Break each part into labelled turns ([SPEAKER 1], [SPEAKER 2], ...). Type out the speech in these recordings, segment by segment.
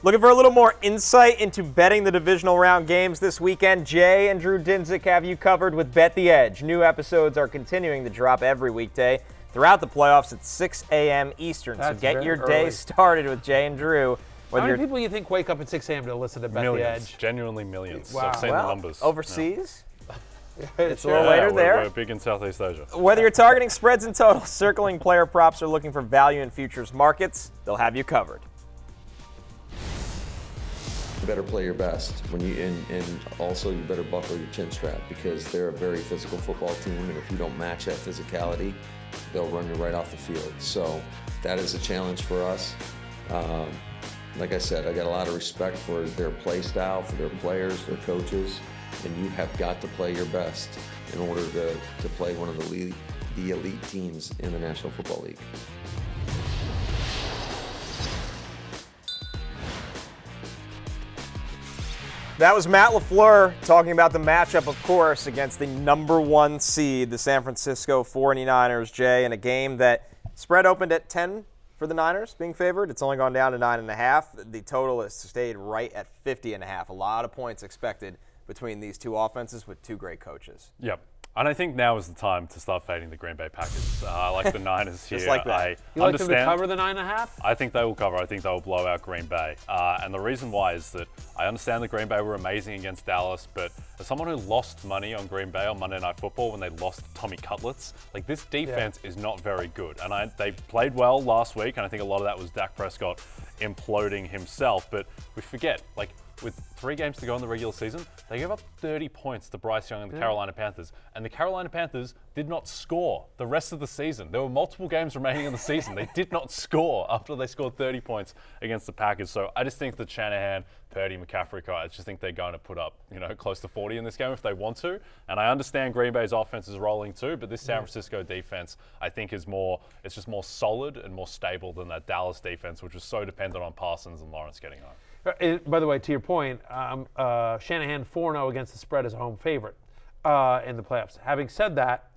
[SPEAKER 1] Looking for a little more insight into betting the divisional round games this weekend? Jay and Drew Dinsick have you covered with Bet the Edge. New episodes are continuing to drop every weekday throughout the playoffs at 6 a.m. Eastern.
[SPEAKER 2] That's
[SPEAKER 1] so get your
[SPEAKER 2] early.
[SPEAKER 1] day started with Jay and Drew.
[SPEAKER 2] How many people you think wake up at 6 a.m. to listen to Bet the Edge?
[SPEAKER 3] Genuinely millions.
[SPEAKER 2] Wow.
[SPEAKER 3] I've seen the numbers.
[SPEAKER 1] Overseas?
[SPEAKER 3] Yeah.
[SPEAKER 1] It's a little later there.
[SPEAKER 3] We're big in Southeast Asia.
[SPEAKER 1] Whether you're targeting spreads and totals, circling player props, or looking for value in futures markets, they'll have you covered.
[SPEAKER 4] You better play your best and also you better buckle your chin strap because they're a very physical football team, and if you don't match that physicality, they'll run you right off the field. So that is a challenge for us. Like I said, I got a lot of respect for their play style, for their players, their coaches, and you have got to play your best in order to play one of the elite teams in the National Football League.
[SPEAKER 1] That was Matt LaFleur talking about the matchup, of course, against the number 1 seed, the San Francisco 49ers, Jay, in a game that spread opened at 10 for the Niners being favored. It's only gone down to 9.5. The total has stayed right at 50.5. A lot of points expected between these two offenses with two great coaches.
[SPEAKER 3] Yep. And I think now is the time to start fading the Green Bay Packers. I like the Niners here.
[SPEAKER 1] Just like that.
[SPEAKER 2] You like them to cover the 9.5?
[SPEAKER 3] I think they will cover. I think they will blow out Green Bay. And the reason why is that I understand that Green Bay were amazing against Dallas, but as someone who lost money on Green Bay on Monday Night Football when they lost Tommy Cutlets, like this defense is not very good. And they played well last week, and I think a lot of that was Dak Prescott imploding himself. But we forget, like, with 3 games to go in the regular season, they gave up 30 points to Bryce Young and the Carolina Panthers. And the Carolina Panthers did not score the rest of the season. There were multiple games remaining in the season. They did not score after they scored 30 points against the Packers. So I just think that Shanahan, Purdy, McCaffrey, I just think they're going to put up, close to 40 in this game if they want to. And I understand Green Bay's offense is rolling too, but this San Francisco defense, I think, it's just more solid and more stable than that Dallas defense, which was so dependent on Parsons and Lawrence getting home.
[SPEAKER 2] By the way, to your point, Shanahan 4-0 against the spread as a home favorite in the playoffs. Having said that,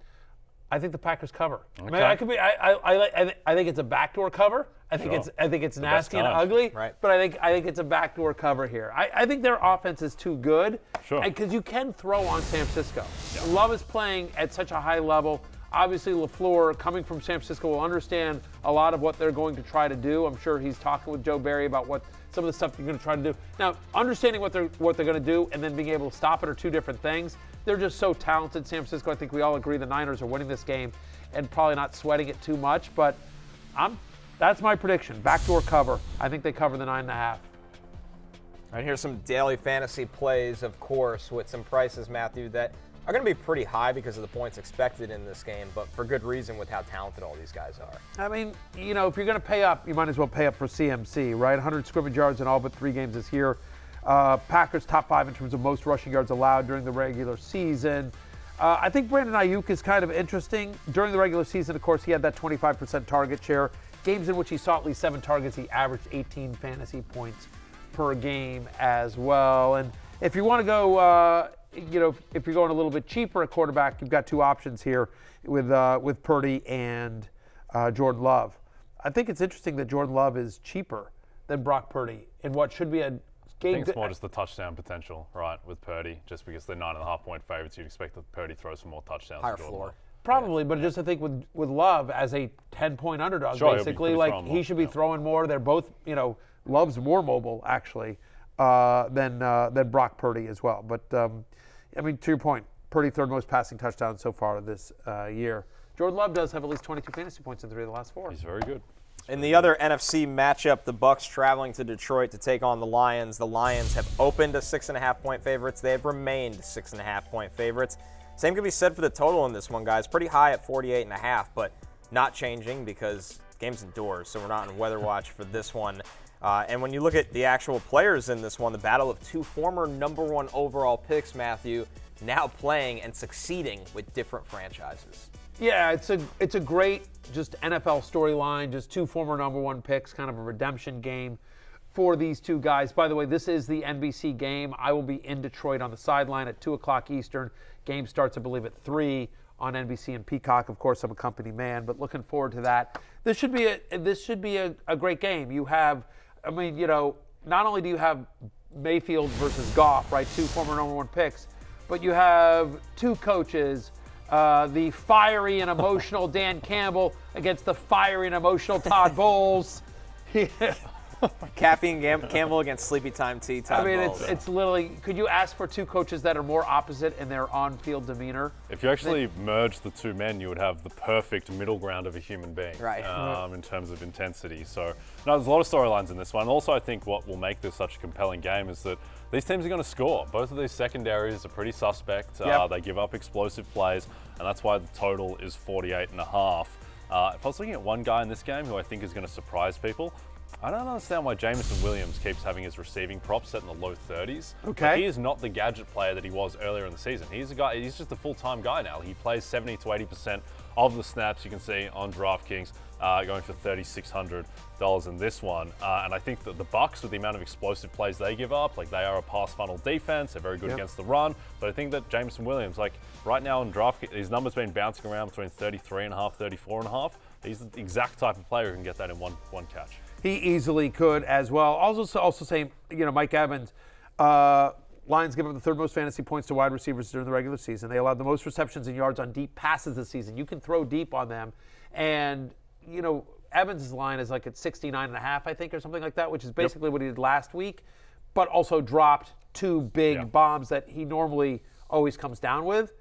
[SPEAKER 2] I think the Packers cover.
[SPEAKER 3] Okay.
[SPEAKER 2] I mean, I think it's a backdoor cover. I think it's nasty and ugly.
[SPEAKER 1] Right.
[SPEAKER 2] But I think it's a backdoor cover here. I think their offense is too good.
[SPEAKER 3] Sure.
[SPEAKER 2] Because you can throw on San Francisco. Yeah. Love is playing at such a high level. Obviously, LaFleur, coming from San Francisco, will understand a lot of what they're going to try to do. I'm sure he's talking with Joe Barry about what some of the stuff they're going to try to do. Now, understanding what they're going to do and then being able to stop it are two different things. They're just so talented, San Francisco. I think we all agree the Niners are winning this game and probably not sweating it too much. But that's my prediction. Backdoor cover. I think they cover the 9.5.
[SPEAKER 1] All right, here's some daily fantasy plays, of course, with some prices, Matthew, that are going to be pretty high because of the points expected in this game, but for good reason with how talented all these guys are.
[SPEAKER 2] I mean, if you're going to pay up, you might as well pay up for CMC, right? 100 scrimmage yards in all but 3 games this year. Packers top 5 in terms of most rushing yards allowed during the regular season. I think Brandon Ayuk is kind of interesting. During the regular season, of course, he had that 25% target share. Games in which he saw at least 7 targets, he averaged 18 fantasy points per game as well. And if you want to go, if you're going a little bit cheaper at quarterback, you've got 2 options here with Purdy and Jordan Love. I think it's interesting that Jordan Love is cheaper than Brock Purdy in what should be a game.
[SPEAKER 3] I think it's more just the touchdown potential, right, with Purdy. Just because they're 9.5-point favorites, you'd expect that Purdy throws some more touchdowns.
[SPEAKER 1] Higher floor.
[SPEAKER 2] Probably, but just I think with Love as a 10-point underdog, basically, like he should be throwing more. They're both, Love's more mobile actually than Brock Purdy as well. But I mean, to your point, Purdy 3rd most passing touchdowns so far this year. Jordan Love does have at least 22 fantasy points in 3 of the last 4.
[SPEAKER 3] He's very good.
[SPEAKER 1] In the other NFC matchup, the Bucs traveling to Detroit to take on the Lions. The Lions have opened as 6.5-point favorites. They have remained 6.5-point favorites. Same can be said for the total in this one, guys. Pretty high at 48.5, but not changing because the game's indoors, so we're not in weather watch for this one. And when you look at the actual players in this one, the battle of 2 former number 1 overall picks, Matthew, now playing and succeeding with different franchises.
[SPEAKER 2] Yeah, it's a great just NFL storyline, just 2 former number 1 picks, kind of a redemption game for these 2 guys. By the way, this is the NBC game. I will be in Detroit on the sideline at 2 o'clock Eastern. Game starts, I believe, at 3 on NBC and Peacock. Of course, I'm a company man, but looking forward to that. This should be a great game. You have, not only do you have Mayfield versus Goff, right, 2 former number 1 picks, but you have 2 coaches, the fiery and emotional Dan Campbell against the fiery and emotional Todd Bowles.
[SPEAKER 1] Caffeine Campbell against Sleepy Time Tea. Todd Bowles.
[SPEAKER 2] It's literally, could you ask for 2 coaches that are more opposite in their on-field demeanor?
[SPEAKER 3] If you actually merge the 2 men, you would have the perfect middle ground of a human being,
[SPEAKER 1] right?
[SPEAKER 3] In terms of intensity. So, no, there's a lot of storylines in this one. Also, I think what will make this such a compelling game is that these teams are going to score. Both of these secondaries are pretty suspect. They give up explosive plays, and that's why the total is 48.5. If I was looking at one guy in this game who I think is going to surprise people, I don't understand why Jameson Williams keeps having his receiving props set in the low 30s.
[SPEAKER 2] Okay.
[SPEAKER 3] Like, he is not the gadget player that he was earlier in the season. He's just a full-time guy now. He plays 70 to 80% of the snaps, you can see on DraftKings, going for $3,600 in this one. And I think that the Bucs, with the amount of explosive plays they give up, like, they are a pass funnel defense. They're very good against the run. But I think that Jameson Williams, like, right now in DraftKings, his number's been bouncing around between 33.5, 34.5. He's the exact type of player who can get that in one catch.
[SPEAKER 2] He easily could as well. Also saying, Mike Evans, Lions give up the 3rd most fantasy points to wide receivers during the regular season. They allowed the most receptions and yards on deep passes this season. You can throw deep on them. And, Evans' line is like at 69.5, I think, or something like that, which is basically what he did last week, but also dropped 2 big bombs that he normally always comes down with.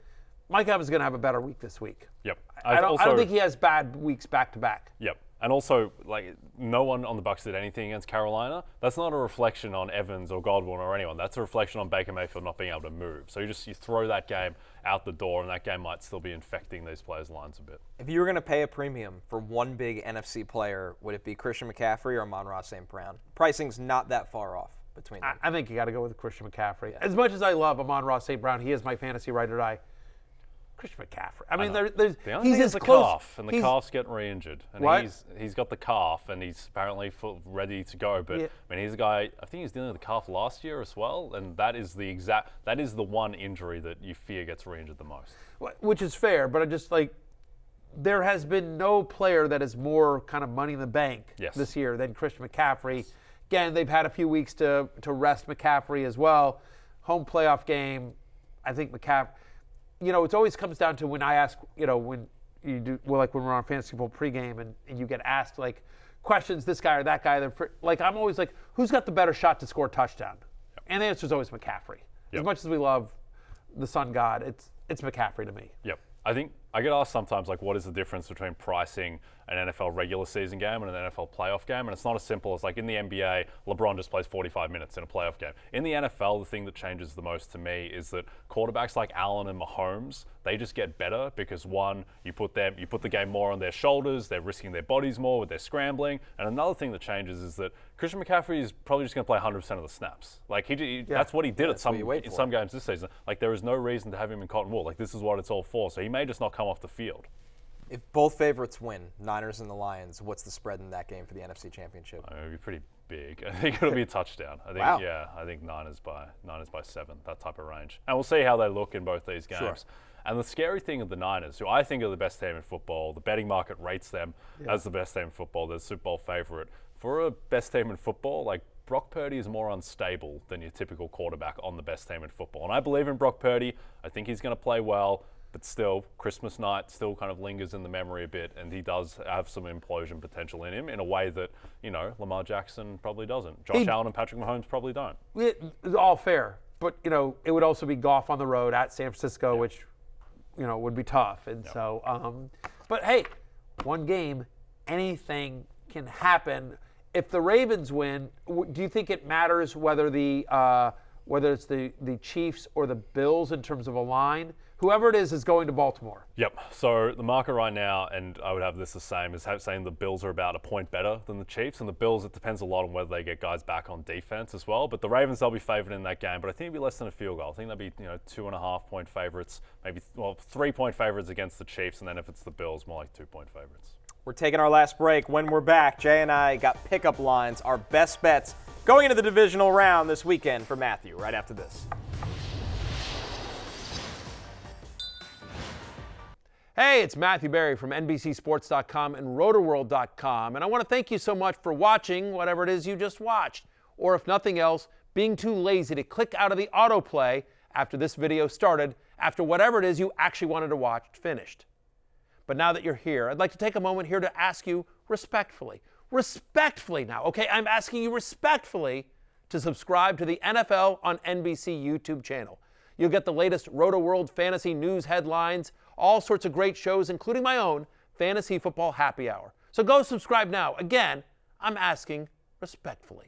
[SPEAKER 2] Mike Evans is going to have a better week this week.
[SPEAKER 3] Yep.
[SPEAKER 2] I don't think he has bad weeks back to back.
[SPEAKER 3] Yep. And also, like, no one on the Bucs did anything against Carolina. That's not a reflection on Evans or Godwin or anyone. That's a reflection on Baker Mayfield not being able to move. So you throw that game out the door, and that game might still be infecting these players' lines a bit.
[SPEAKER 1] If you were going to pay a premium for one big NFC player, would it be Christian McCaffrey or Amon-Ra St. Brown? Pricing's not that far off between them.
[SPEAKER 2] I think you got to go with Christian McCaffrey. As much as I love Amon-Ra St. Brown, he is my fantasy ride or die. Christian McCaffrey. I mean,
[SPEAKER 3] he's
[SPEAKER 2] as
[SPEAKER 3] the
[SPEAKER 2] close.
[SPEAKER 3] Calf, and the calf's getting re-injured. And
[SPEAKER 2] what?
[SPEAKER 3] He's got the calf, and he's apparently ready to go. But I mean, he's a guy. I think he was dealing with the calf last year as well, and that is the one injury that you fear gets re-injured the most.
[SPEAKER 2] Which is fair, but I just there has been no player that is more kind of money in the bank this year than Christian McCaffrey. Again, they've had a few weeks to rest McCaffrey as well. Home playoff game, I think McCaffrey. It always comes down to when I ask, when you do, when we're on fantasy football pregame and you get asked questions, this guy or that guy. I'm always like, who's got the better shot to score a touchdown? Yep. And the answer is always McCaffrey. Yep. As much as we love the Sun God, it's McCaffrey to me.
[SPEAKER 3] Yep. I think I get asked sometimes, what is the difference between pricing an NFL regular season game and an NFL playoff game? And it's not as simple as in the NBA, LeBron just plays 45 minutes in a playoff game. In the NFL, the thing that changes the most to me is that quarterbacks like Allen and Mahomes, they just get better because one, you put the game more on their shoulders, they're risking their bodies more with their scrambling. And another thing that changes is that Christian McCaffrey is probably just going to play 100% of the snaps. That's what he did in some games this season. There is no reason to have him in cotton wool. This is what it's all for. So he may just not come off the field.
[SPEAKER 1] If both favorites win, Niners and the Lions, what's the spread in that game for the NFC Championship?
[SPEAKER 3] It would be pretty big. I think it'll be a touchdown. I think Niners by 7, that type of range. And we'll see how they look in both these games. Sure. And the scary thing of the Niners, who I think are the best team in football, the betting market rates them as the best team in football. They're the Super Bowl favorite. For a best team in football, Brock Purdy is more unstable than your typical quarterback on the best team in football. And I believe in Brock Purdy. I think he's going to play well. But still, Christmas night still kind of lingers in the memory a bit, and he does have some implosion potential in him in a way that, Lamar Jackson probably doesn't. Josh Allen and Patrick Mahomes probably don't.
[SPEAKER 2] It's all fair, but, it would also be Goff on the road at San Francisco, which, would be tough. And so, but hey, one game, anything can happen. If the Ravens win, do you think it matters whether it's the Chiefs or the Bills in terms of a line? Whoever it is going to Baltimore.
[SPEAKER 3] Yep. So the market right now, and I would have this the same, is saying the Bills are about a point better than the Chiefs. And the Bills, it depends a lot on whether they get guys back on defense as well. But the Ravens, they'll be favored in that game. But I think it'll be less than a field goal. I think they'll be 2.5 point favorites, maybe 3 point favorites against the Chiefs. And then if it's the Bills, more like 2 point favorites.
[SPEAKER 1] We're taking our last break. When we're back, Jay and I got pickup lines, our best bets going into the divisional round this weekend for Matthew, right after this.
[SPEAKER 2] Hey, it's Matthew Berry from NBCSports.com and RotoWorld.com, and I want to thank you so much for watching whatever it is you just watched. or if nothing else, being too lazy to click out of the autoplay after this video started, after whatever it is you actually wanted to watch finished. But now that you're here, I'd like to take a moment here to ask you respectfully now, okay? I'm asking you respectfully to subscribe to the NFL on NBC YouTube channel. You'll get the latest Roto-World fantasy news headlines, all sorts of great shows, including my own Fantasy Football Happy Hour. So go subscribe now. Again, I'm asking respectfully.